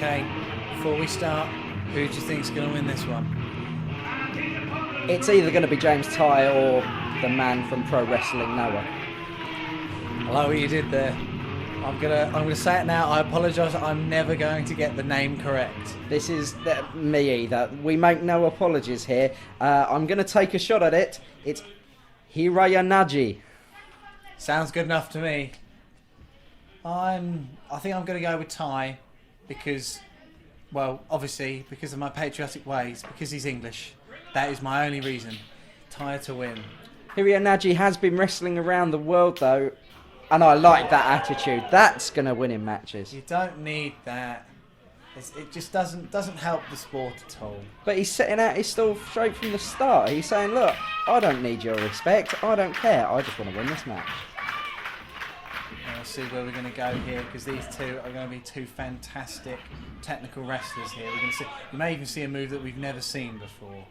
Okay, before we start, who do you think's going to win this one? It's either going to be James Tighe or the man from Pro Wrestling Noah. I like what you did there. I'm gonna say it now. I apologise. I'm never going to get the name correct. This is me either. We make no apologies here. I'm going to take a shot at it. It's Hirayanagi. Sounds good enough to me. I think I'm going to go with Ty because, well, obviously because of my patriotic ways, because he's English. That is my only reason. Ty to win. Hirayanagi has been wrestling around the world though, and I like that attitude. That's going to win in matches. You don't need that. It just doesn't help the sport at all. But he's setting out his stall straight from the start. He's saying, look, I don't need your respect. I don't care. I just want to win this match. Let's see where we're going to go here, because these two are going to be two fantastic technical wrestlers here. We're going to see. You may even see a move that we've never seen before.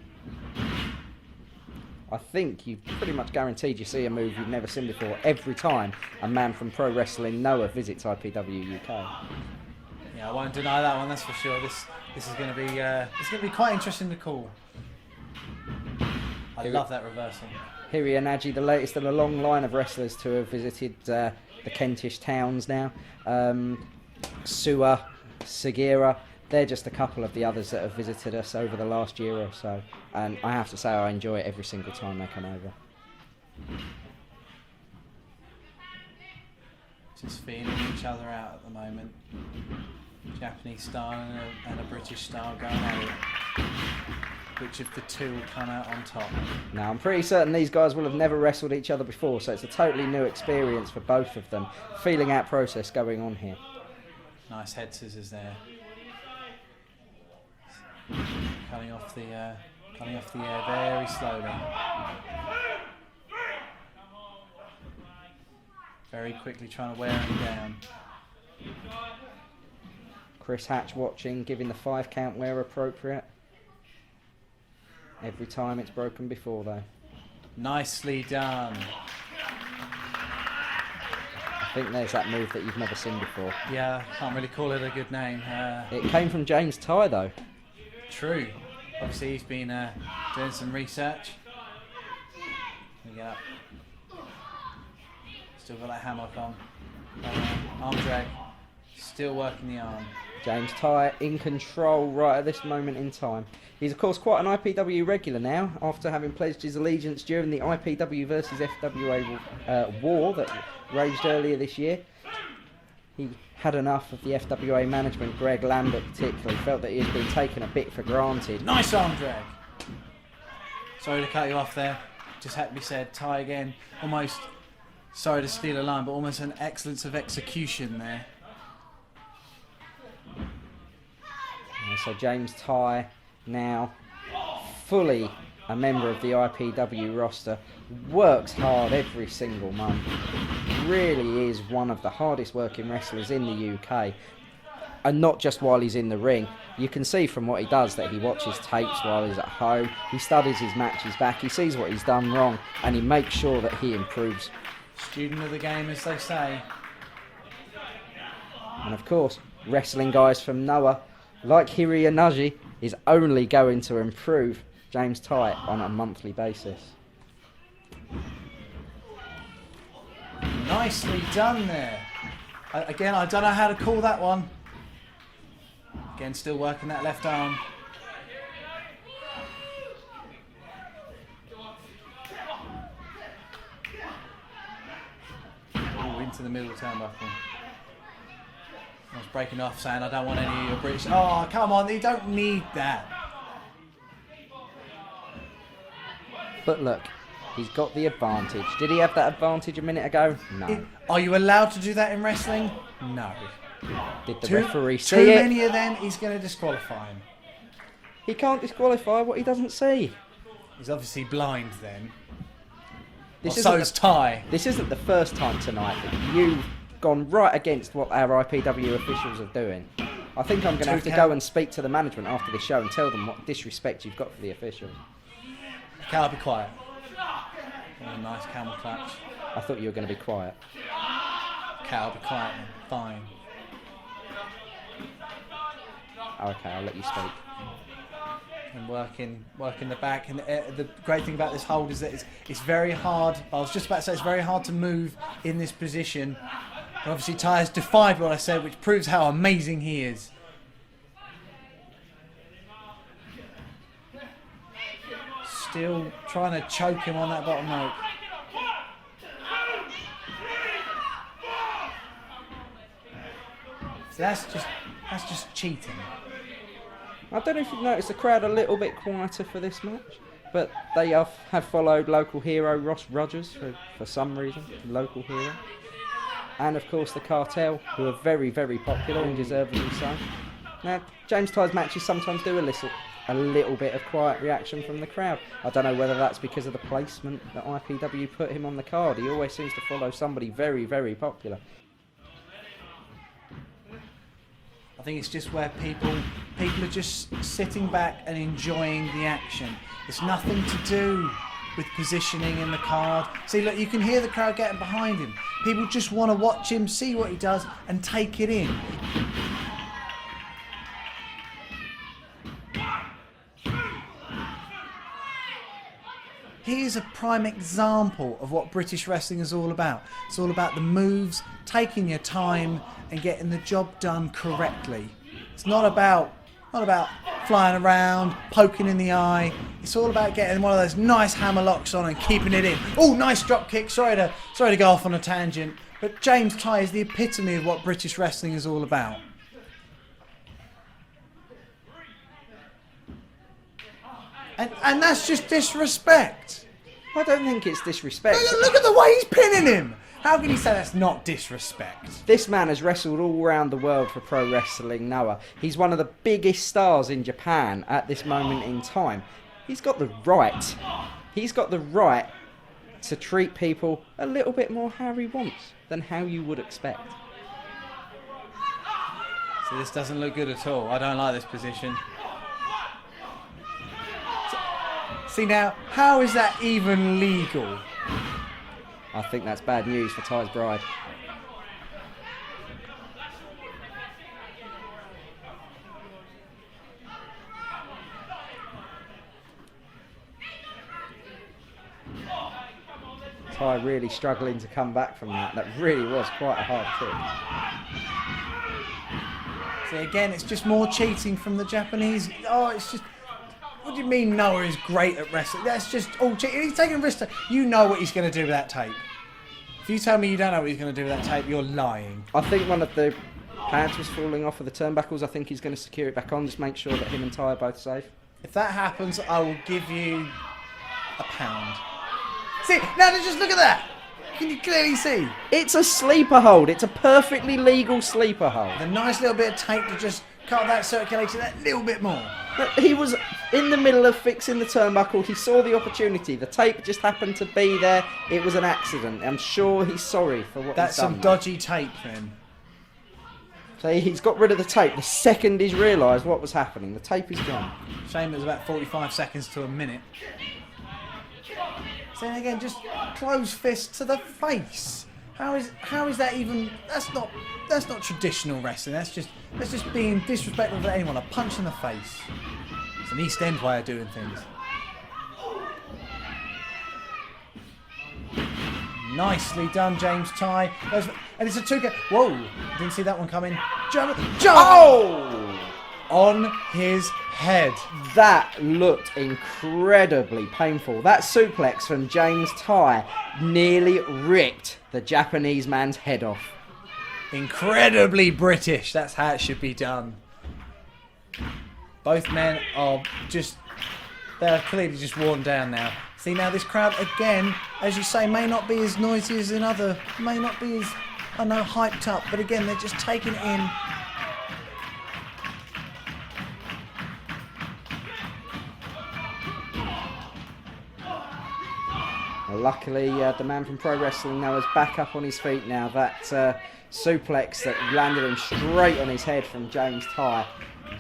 I think you've pretty much guaranteed you see a move you've never seen before every time a man from Pro Wrestling Noah visits IPW UK. Yeah, I won't deny that one. That's for sure. This is going to be quite interesting to call. I love that reversal. Hirayanagi, the latest in a long line of wrestlers to have visited the Kentish towns now. Suwa, Sagira, they're just a couple of the others that have visited us over the last year or so. And I have to say I enjoy it every single time they come over. Just feeling each other out at the moment. Japanese style and a British style going at it. Which of the two will come out on top? Now, I'm pretty certain these guys will have never wrestled each other before, so it's a totally new experience for both of them. Feeling out process going on here. Nice head scissors there. Cutting off the air very slowly. Very quickly trying to wear him down. Chris Hatch watching, giving the 5 count where appropriate. Every time it's broken before though. Nicely done. I think there's that move that you've never seen before. Yeah, can't really call it a good name. It came from James Tighe though. True. Obviously he's been doing some research. Let me get up. Still got that hammock on. Arm drag. Still working the arm. James Tighe in control right at this moment in time. He's of course quite an IPW regular now, after having pledged his allegiance during the IPW versus FWA war that raged earlier this year. He had enough of the FWA management, Greg Lambert particularly, felt that he had been taken a bit for granted. Nice arm drag. Sorry to cut you off there. Just had to be said. Ty again. Almost, sorry to steal a line, but almost an excellence of execution there. So James Tighe now fully a member of the IPW roster, works hard every single month, really is one of the hardest working wrestlers in the UK, and not just while he's in the ring. You can see from what he does that he watches tapes while he's at home, he studies his matches back, he sees what he's done wrong, and he makes sure that he improves. Student of the game, as they say. And of course, wrestling guys from Noah, like Hirayanagi, is only going to improve James Tighe on a monthly basis. Nicely done there. Again, I don't know how to call that one. Again, still working that left arm. Ooh, into the middle turnbuckle. I was breaking off saying I don't want any of your British... Oh, come on, you don't need that. But look, he's got the advantage. Did he have that advantage a minute ago? No. Are you allowed to do that in wrestling? No. Did the referee see Too it? many of them, he's going to disqualify him. He can't disqualify what he doesn't see. He's obviously blind then. This Well, so's Ty. This isn't the first time tonight that you've gone right against what our IPW officials are doing. I think I'm going to have to go and speak to the management after this show and tell them what disrespect you've got for the officials. Cal, be quiet. Oh, nice camel clutch. I thought you were going to be quiet. Cal, be quiet. Fine. Okay, I'll let you speak. And working the back. And the great thing about this hold is that it's very hard. I was just about to say it's very hard to move in this position. And obviously Ty has defied what I said, which proves how amazing he is. Still trying to choke him on that bottom rope. So that's just cheating. I don't know if you've noticed the crowd a little bit quieter for this match, but they have followed local hero Ross Rogers for some reason, local hero. And of course the Cartel, who are very, very popular and deservedly so. Now, James Ty's matches sometimes do elicit a little bit of quiet reaction from the crowd. I don't know whether that's because of the placement that IPW put him on the card. He always seems to follow somebody very, very popular. I think it's just where people are just sitting back and enjoying the action. It's nothing to do with positioning in the card. See, look, you can hear the crowd getting behind him. People just want to watch him, see what he does, and take it in. He is a prime example of what British wrestling is all about. It's all about the moves, taking your time, and getting the job done correctly. It's not about flying around, poking in the eye. It's all about getting one of those nice hammer locks on and keeping it in. Oh, nice drop kick. Sorry to go off on a tangent, but James Ty is the epitome of what British wrestling is all about. And that's just disrespect. I don't think it's disrespect. Look at the way he's pinning him. How can you say that's not disrespect? This man has wrestled all around the world for Pro Wrestling Noah. He's one of the biggest stars in Japan at this moment in time. He's got the right. He's got the right to treat people a little bit more how he wants than how you would expect. So this doesn't look good at all. I don't like this position. See now, how is that even legal? I think that's bad news for Ty's bride. Ty really struggling to come back from that. That really was quite a hard kick. See, again, it's just more cheating from the Japanese. Oh, it's just... What do you mean Noah is great at wrestling? That's just all cheating. He's taking a risk. You know what he's going to do with that tape. If you tell me you don't know what he's going to do with that tape, you're lying. I think one of the pads was falling off of the turnbuckles. I think he's going to secure it back on, just make sure that him and Ty are both safe. If that happens, I will give you £1. See, now just look at that. Can you clearly see? It's a sleeper hold. It's a perfectly legal sleeper hold. A nice little bit of tape to just cut that circulation that little bit more. But he was in the middle of fixing the turnbuckle. He saw the opportunity. The tape just happened to be there. It was an accident. I'm sure he's sorry for what That's he's done. some dodgy tape then. So he's got rid of the tape the second he's realised what was happening. The tape is gone. Shame it was about 45 seconds to a minute. So again, just closed fist to the face. How is that even? That's not traditional wrestling. That's just being disrespectful to anyone. A punch in the face. It's an East End way of doing things. Nicely done, James Ty. And it's a 2 count. Whoa! Didn't see that one coming. Jump! Oh! On his head. That looked incredibly painful. That suplex from James Ty nearly ripped the Japanese man's head off. Incredibly British. That's how it should be done. Both men are they're clearly just worn down now. See, now this crowd, again, as you say, may not be as noisy as may not be as, I know, hyped up, but again, they're just taking it in. Luckily, the man from Pro Wrestling now is back up on his feet now. That suplex that landed him straight on his head from James Ty,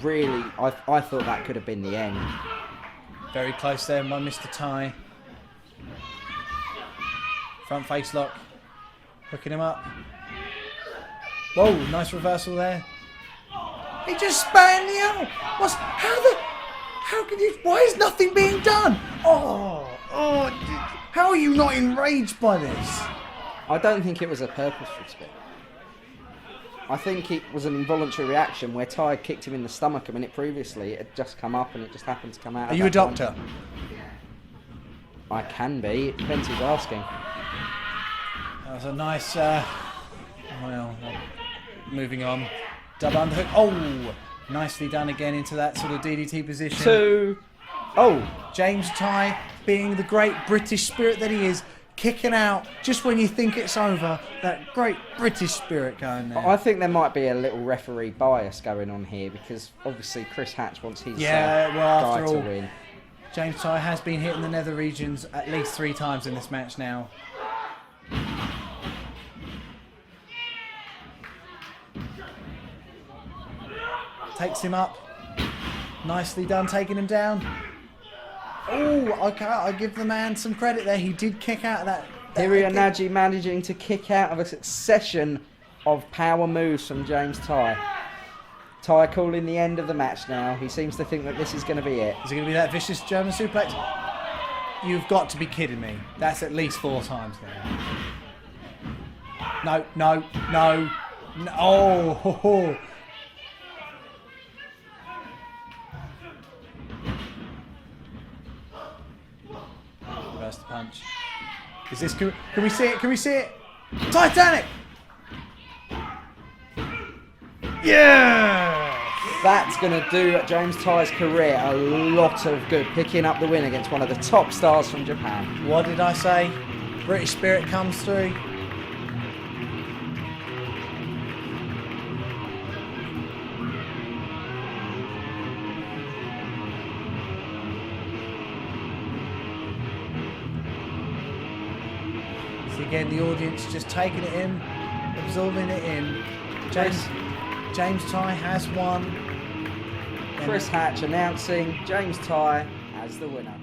really, I thought that could have been the end. Very close there by Mr. Ty. Front face lock. Hooking him up. Whoa, nice reversal there. He just spat in the air. Why is nothing being done? How are you not enraged by this? I don't think it was a purposeful spit. I think it was an involuntary reaction where Ty kicked him in the stomach a minute previously. It had just come up and it just happened to come out. Are you a doctor? I can be. It depends who's asking. That was a nice, moving on. Double underhook. Oh, nicely done again into that sort of DDT position. 2. Oh, James Tye, being the great British spirit that he is, kicking out just when you think it's over. That great British spirit going there. I think there might be a little referee bias going on here because obviously Chris Hatch wants his guy to win. James Tye has been hit in the nether regions at least 3 times in this match now. Takes him up. Nicely done, taking him down. Oh, I give the man some credit there. He did kick out of that. Hirayanagi managing to kick out of a succession of power moves from James Tye. Tye calling the end of the match now. He seems to think that this is going to be it. Is it going to be that vicious German suplex? You've got to be kidding me. That's at least 4 times now. No. Oh, ho, ho. Reverse the punch. Is this? Can we see it? Can we see it? Titanic! Yeah! That's going to do James Tye's career a lot of good, picking up the win against one of the top stars from Japan. What did I say? British spirit comes through. So again, the audience just taking it in, absorbing it in. James Tye has won. Chris Hatch announcing James Tye as the winner.